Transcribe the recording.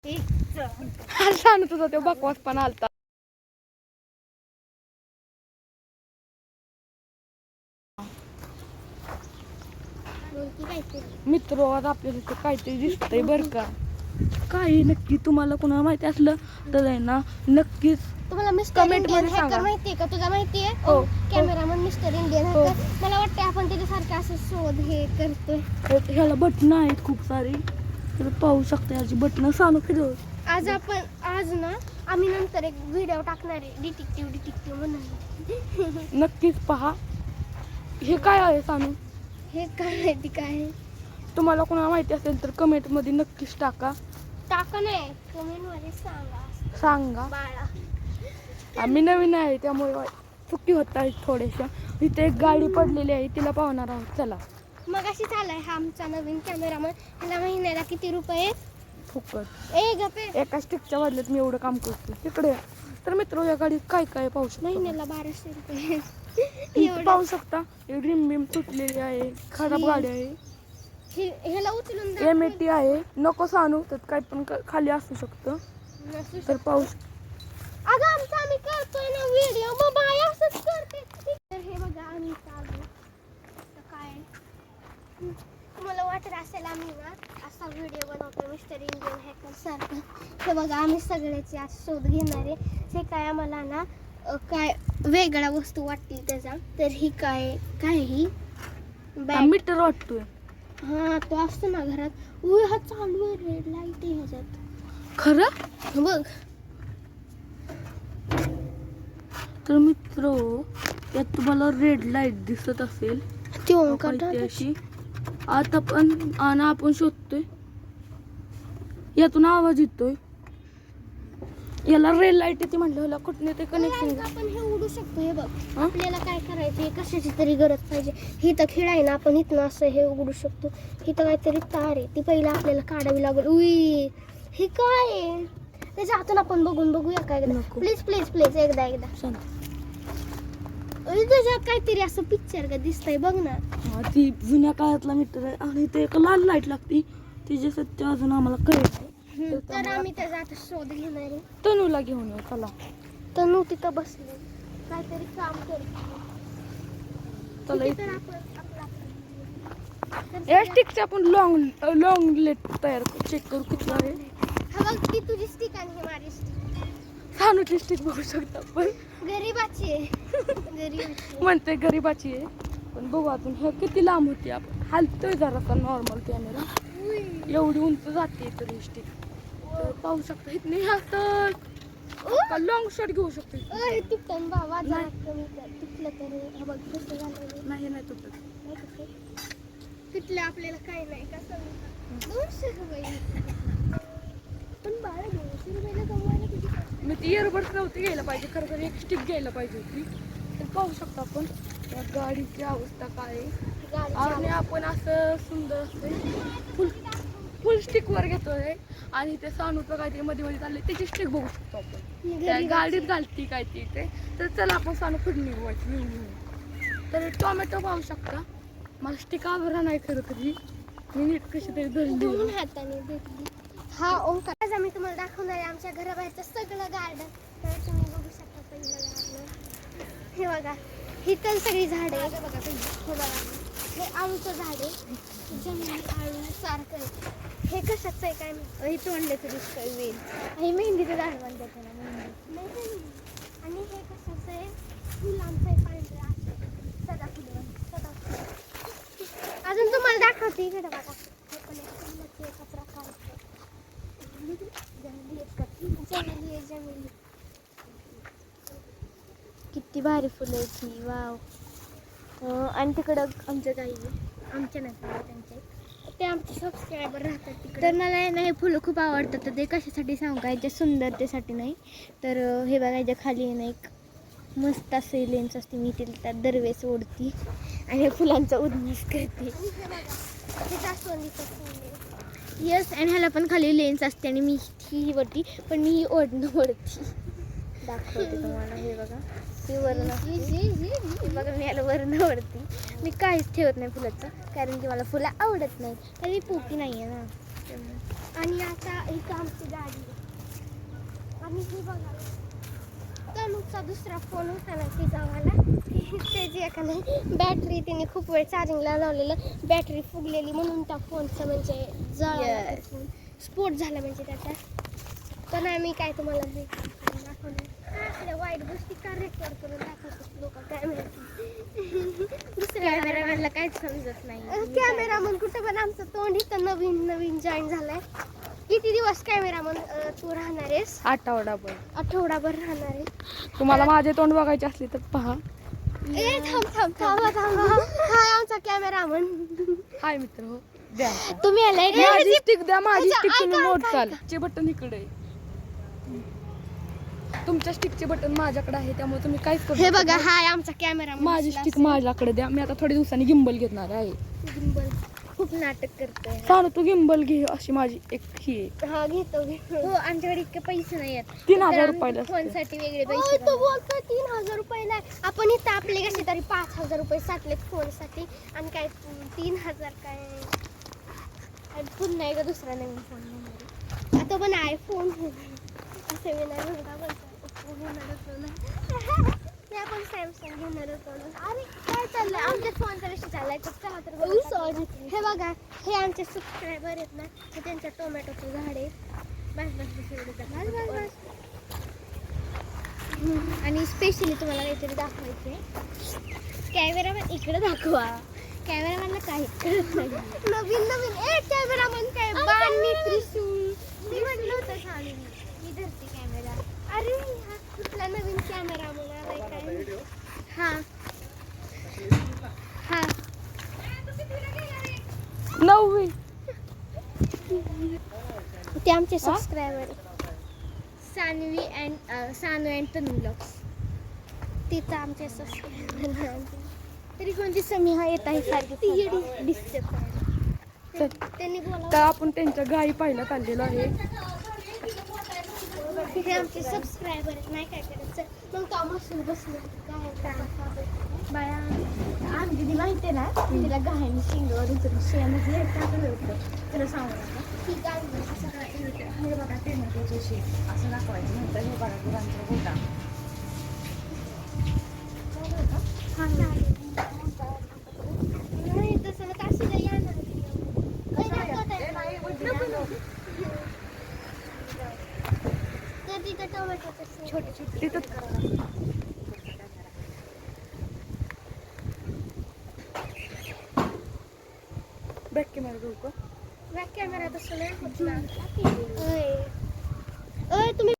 सांगत होता तो बकवास पण आलता. मित्र आता आपल्याला इथे काहीतरी दिसतंय बर का. काही नक्की तुम्हाला कोणाला माहिती असलं तर आहे ना नक्कीच तुम्हाला मिस्टर कमेंट इंडियन मध्ये सांगा. हॅकर माहितीये का? तुझा माहितीये? हो. कॅमेरामन मिस्टर इंडियन हो. हॅकर. मला वाटतं आपण त्याच्यासारखं असं शोध हे करतोय. ह्याला बटणं आहेत खूप सारी, तर पाहू शकता याची बटणं सांगू फिरव. आज ना आम्ही नंतर एक व्हिडिओ टाकणार आहे डिटेक्टिव्ह म्हणून. नक्कीच पहा. हे काय आहे सांगू? हे काय माहिती काय आहे? तुम्हाला कोणाला माहिती असेल तर कमेंट मध्ये नक्कीच टाका. नाही कमेंट मध्ये सांगा. बाळा आम्ही नवीन आहे त्यामुळे चुकी होत आहेत थोड्याशा. इथे एक गाडी पडलेली आहे, तिला पाहणार आहोत. चला. मग अशी चाललाय हा आमचा नवीन कॅमेरामन. ह्याला महिन्याला किती रुपये? फुकट. गप्पे. एका स्टिकच्या बदल्यात मी एवढं काम करतो. इकडे तर मित्र या गाडीत काय काय पाहू शकतो. महिन्याला 1200 रुपये. इथे पाहू शकता रिम बिम तुटलेली आहे, खराब गाडी आहे. ह्याला उचलून एमएटी आहे. नको सांगू तर काय पण खाली असू शकतं. तर पाहू. अगं आम्ही करतोय ना व्हिडिओ, मग बाय असंच करते. तर हे बघा आम्ही चालू काय तुम्हाला वाटत असेल आम्ही ना असा व्हिडिओ बनवतो मिस्टर इंडियन हॅकर सारखं. हे बघा आम्ही सगळ्याची आज शोध घेणार आहे. हे काय आम्हाला ना काय वेगळ्या वस्तू वाटतील त्याचा. तर ही काय ही मीटर वाटतोय. हा तो असतो ना घरात. हा चालू आहे, रेड लाईट आहे ह्याच्यात. खरं बघ. तर मित्र यात तुम्हाला रेड लाईट दिसत असेल अशी. आता पण आपण शोधतोय, यातून आवाज येतोय. याला रेड लाईट येते म्हटलं, ह्याला कुठने ते कनेक्शन. आपण हे उडू शकतो. हे बघ आपल्याला काय करायचं, कशाची तरी गरज पाहिजे. ही तर खेळाय ना, आपण इथनं असं हे उघडू शकतो. ही तर काहीतरी तार आहे, ती पहिला आपल्याला काढावी लागेल. हे काय आहे? त्याच्या हातून आपण बघूया काय. प्लीज एकदा त्याच्यात काहीतरी असं पिक्चर का दिसतंय बघ ना. ती जुन्या काळातला मित्र आहे आणि ते एक लाल लाईट लागती, तिचे सत्य अजून आम्हाला कळत. तर आम्ही त्याचा आता शोध घेणार आहे. तनूला घेऊन येऊ. चला. तनू तिथं बसले काहीतरी काम करते. या स्टिकचे आपण लॉंग लेट तयार चेक करू किती आहे. हा बघ ती तुझी स्टिक आणि ही माझी स्टिक. सानूची स्टिक बघू शकता पण गरीबाची आहे. म्हणते गरीबाची आहे पण बघू अजून हे किती लांब होती. आपण हालतोय जरासा नॉर्मल कॅमेरा, एवढी उंच जाते तरी स्टिक. पाहू शकता इथने असं लॉंग शॉट घेऊ शकतो. तुटन बाबा तुटलं तरी बघ कसं झालं. नाही तुटत. तुटलं आपल्याला काय नाही कसं 200 रुपये. पण बाळा 200 रुपयाला कमवायला किती. मी ती इयरबड्स नव्हती घ्यायला पाहिजे, खरं तर एक स्टिक घ्यायला पाहिजे होती. तर पाहू शकता आपण या गाडीची अवस्था काय आहे. आणि आपण असं सुंदर फुल स्टिक वर घेतोय आणि ते सानूचं काहीतरी मध्ये चाललंय त्याची स्टिक बघू शकतो आपण. त्या गाडीत घालती काय ती ते. तर चला आपण सानू फुडणी घेऊ. तर टोमॅटो पाहू शकता. मला स्टिक आवडला नाही खरं तरी, मी नीट कशी तरी धरली हाताने घेतली. हा ओंकार आज आम्ही तुम्हाला दाखवणार आहे आमच्या घराबाहेरचं सगळं गार्डन. तर तुम्ही बघू शकता पहिलं गार्डन. हे बघा ही तर सगळी झाडे आहे. हे बघा हे आळूचं झाड आहे, जंगली आळू सारखं आहे. हे कशाचं आहे काय हे तोंडल्याचं दिसतंय वेल. हे मेहंदीचं झाड म्हणतात त्याला आणि हे कशाचं आहे फुलांचं आहे पांढरा सदाफुलं. अजून तुम्हाला दाखवते इकडे बघा. हे पण एक प्रकारचं जंगली किती भारी फुलं आहे ती. वाव. आणि तिकडं आमच्या गाई आमच्या नाही त्यांचे ते आमचे सबस्क्रायबर राहतात तिकडे. तर मला ना हे फुलं खूप आवडतात. तर ते कशासाठी सांगू का, याच्या सुंदरतेसाठी नाही. तर हे बघायच्या खाली आहे ना एक मस्त असे लेन्स असते, मी तिला त्यात दरवेळेस ओढती आणि हे फुलांचा उद्देश करते. यस. आणि ह्याला पण खाली लेन्स असते आणि मी ही वरती पण मी ही ओढती दाखवते तुम्हाला. हे बघा ही वरण असते बघा, मी याला वरण ओढती. मी काहीच ठेवत नाही फुलाचं कारण की मला फुलं आवडत नाही आणि पोकी नाही आहे ना. आणि आता इथं आमची गाडी आणि हे बघा तनुचा दुसरा फोन होता ना तिचावाला त्याची एका नाही बॅटरी तिने खूप वेळ चार्जिंगला लावलेलं बॅटरी फुगलेली म्हणून त्या फोनचं म्हणजे जळाला फोन स्फोट झाला म्हणजे त्याचा पण आम्ही काय तुम्हाला हे दाखवलं असल्या वाईट गोष्टी का रेकॉर्ड करून दाखवतात लोक कॅमेरा दुसऱ्या कॅमेरामॅनला काहीच समजत नाही कॅमेरामन कुठं पण आमचं तोंड इथं नवीन नवीन जॉईन झालंय किती दिवस कॅमेरामन तू राहणार आहेस आठवडाभर राहणार आहे तुम्हाला माझे तोंड बघायचे असले तर पहा. ए थांब हाय आमचा कॅमेरामन हाय मित्र हो द्या तुम्ही आलाय रे माझी स्टिक द्या माझी स्टिक ऐका, तुम्ही ऐका, नोट ऐका. चे बटन इकडे आहे. तुमच्या स्टिकचे बटन माझ्याकडे आहे त्यामुळे तुम्ही काहीच करू हे शकत बघा नाही. हाय आमचा कॅमेरामन माझी स्टिक माझ्याकडे द्या मी आता थोड्या दिवसांनी गिंबल घेणार आहे. गिम्बल खूप नाटक करतोय सांगू तू गिंबल घे अशी माझी एक ही आहे. हा घेतो हो आमच्याकडे इतके पैसे नाही आहेत 3000 रुपयाला असते. फोनसाठी वेगळे पैसे तो बोलतो 3000 रुपयाला आपण इथं आपले कसे तरी 5000 रुपये साठलेत फोनसाठी आणि काय 3000 काय पुन्हा एकदा दुसरा नवीन फोन घेणार आता पण आयफोन असं घेणार होता बोलतो घेणार होतो ना मी आपण सॅमसंग घेणार होतो ना अरे काय चाललंय आमच्या फोनचा विषय चाललाय चला तर सॉरी हे बघा हे आमचे सबस्क्रायबर आहेत ना हे त्यांच्या टोमॅटोचं झाड आहे बस आणि स्पेशली तुम्हाला काहीतरी दाखवायचे कॅमेरामॅन इकडे दाखवा कॅमेरामॅनला काहीच कळत नाही नवीन नवीन एक कॅमेरामॅन काय बाणी त्रिशूल मी म्हटलं होतं सांगून मी धरते कॅमेरा अरे हा कुठला नवीन कॅमेरामॅन आलाय काय हा हा 9वी ते आमचे subscriber Saanvi and Tanu vlogs तिथं आमचे सबस्क्रायबर तरी कोणती समीहा येत आहे सारखी डिस्टर्ब त्यांनी बोला तर आपण त्यांच्या गायी पाहायला चाललेलो आहे. हे आमचे सबस्क्रायबर आहेत नाही काय करायचं मग कामासून बसलो काय बाया आम दिदी माहिती आहे ना तिला गायने शिंगावर उचलून शेणामध्ये टाकलं होतं तुला सांगू नका ती गाय हे बघा टोमॅटोचे शेत असं दाखवायचं नंतर हे बघा गुरांचा गोटा हा नाही तसं मग काशीला येणार तर तिथं टोमॅटोचे छोटे छोटे तिथं बॅक कॅमेरा घेऊ का बॅक कॅमेरा तसं नाही होत ना तुम्ही